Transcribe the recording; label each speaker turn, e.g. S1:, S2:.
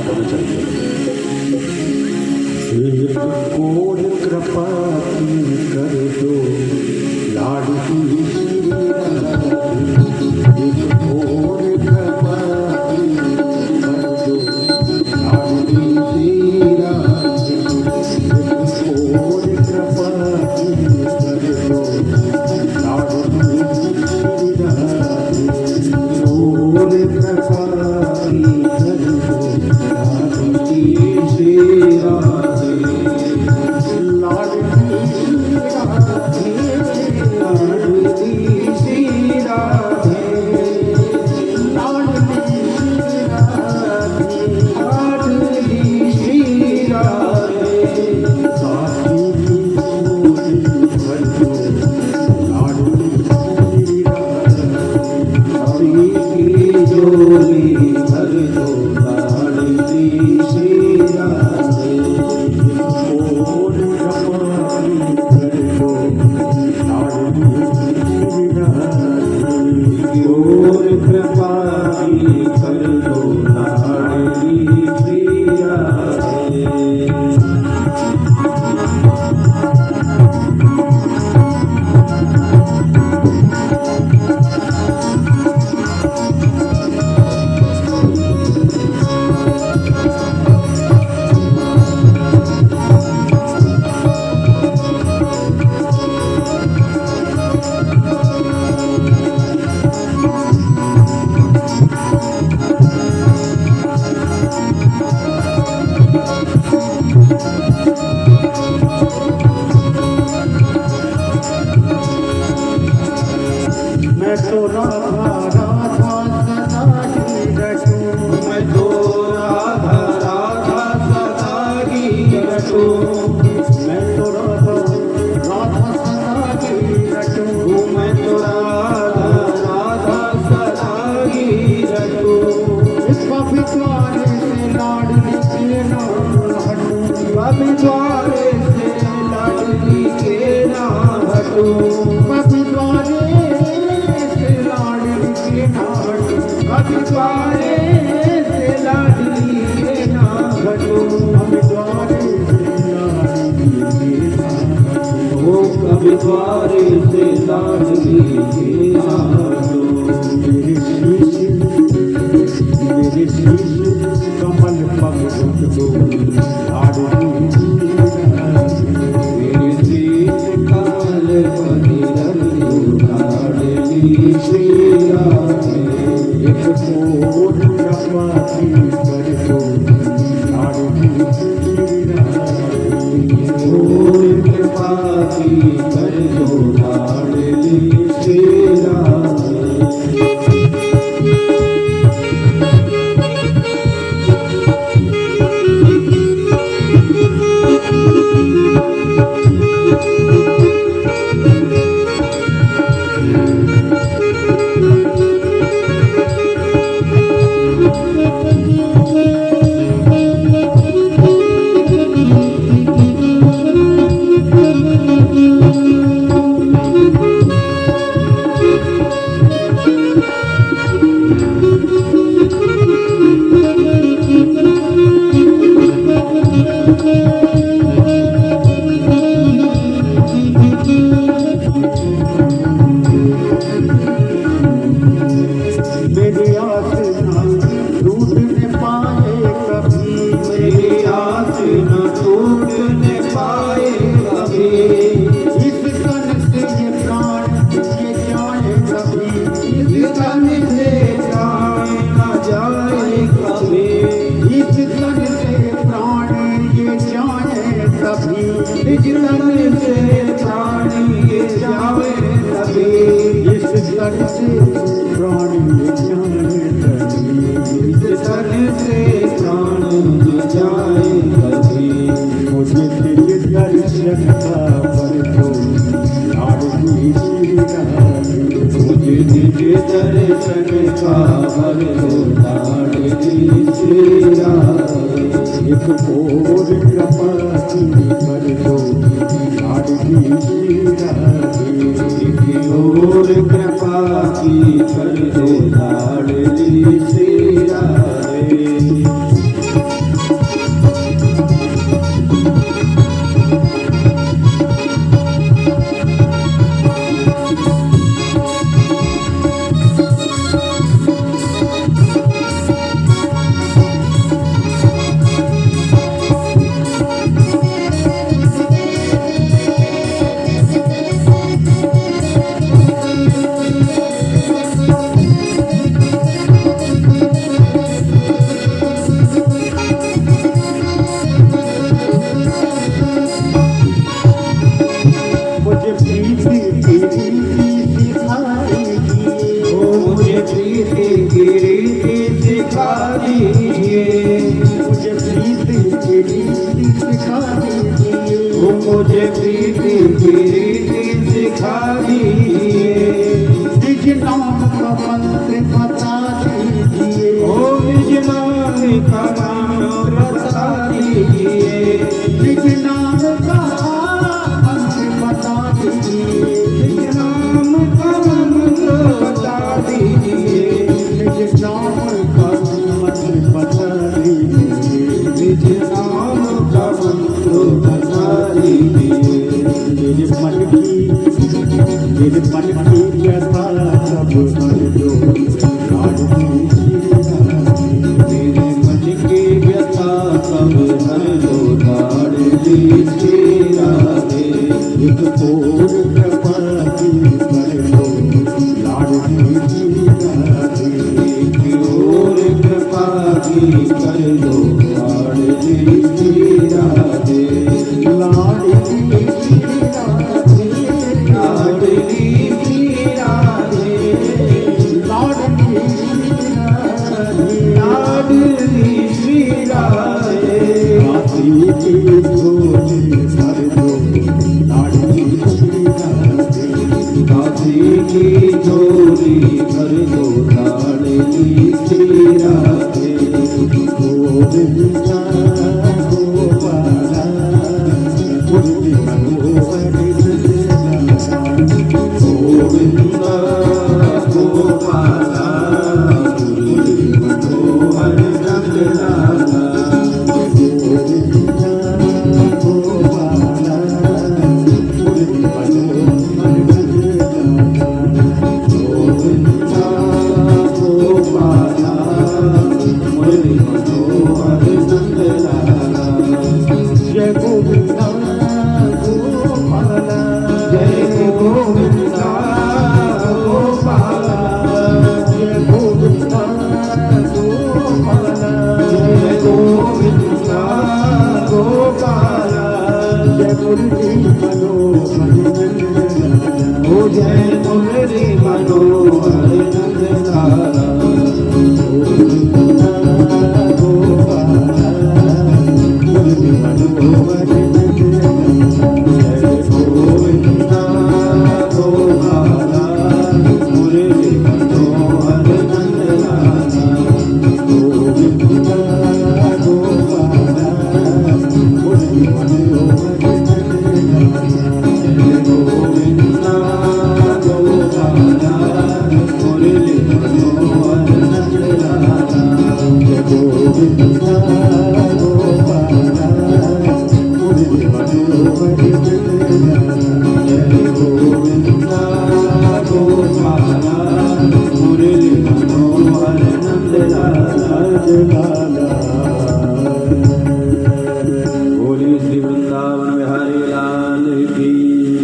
S1: करो चलते एक और कृपा की कर दो लाडली श्री राधे एक और कृपा की कर दो लाडली श्री राधे एक और कृपा की कर दो लाडली श्री राधे और कृपा की कर दो लाडली श्री राधे लाडली श्री राधे लाडली श्री राधे साथी की झोली भर दो लाडली श्री राधे साथी की झोली भर दो लाडली श्री राधे और कपाली कर दो लाडली श्री राधे और कृपाली कर दो लाडली श्री राधे मैं तो राधा राधा सदा ही रटूं मैं तो राधा राधा सदा ही रटूं मैं तो राधा राधा सदा ही रटूं मैं तो राधा राधा सदा ही रटूं इस पवित्र से लाडली के नाम हटूं पवित्र से लाडली के नाम हटूं पवित्र कभी द्वारे से लाडली के ना घटो कभी द्वारे से लाडली के ना घटो कभी द्वारे से लाडली के ना घटो मेरे शीश कमल पग रख दो लाडली मेरे शीश कमल पग रख दो लाडली श्री राधे एक और कृपा की कर दो लाडली श्री राधे और कृपा की कर दो लाडली श्री राधे मेरी आस न टूटने पाए कभी मेरी आस न टूटने पाए कभी इस तन से ये प्राण ये जाए कभी इस तन से जाए न जाए कभी इस तन से प्राण ये जाए कभी इस तन से प्राण ये जाए कभी इस तन से प्राण ये जाए कभी इस तन से प्राण ये जाए कभी मुझे तेरे दर्शन का वर दो लाडली श्री राधे मुझे तेरे दर्शन का वर दो लाडली श्री राधे एक और कृपा की कर दो लाडली श्री राधे एक और कृपा की कर दो लाडली श्री राधे मंत्र बता दीजिए,
S2: निज नाम का मंत्र बता दीजिए,
S1: निज नाम का मंत्र बता दीजिए,
S2: निज नाम का मंत्र बता दीजिए,
S1: निज नाम का मंत्र बता दीजिए।
S2: मेरे मन की व्यथा सब हर दो लाडली
S1: मेरे मन की व्यथा सब हर दो लाडली श्री राधे।
S2: एक और कृपा की कर दो लाडली राधे,
S1: एक और कृपा की कर दो लाडली श्री राधे।
S2: लाडली राधे,
S1: लाडली श्री राधे,
S2: लाडली राधे,
S1: लाडली श्री राधे।
S2: काशी की झोली भर दो लाडली राधे,
S1: काशी की झोली भर दो लाडली श्री राधे।
S2: गोविंद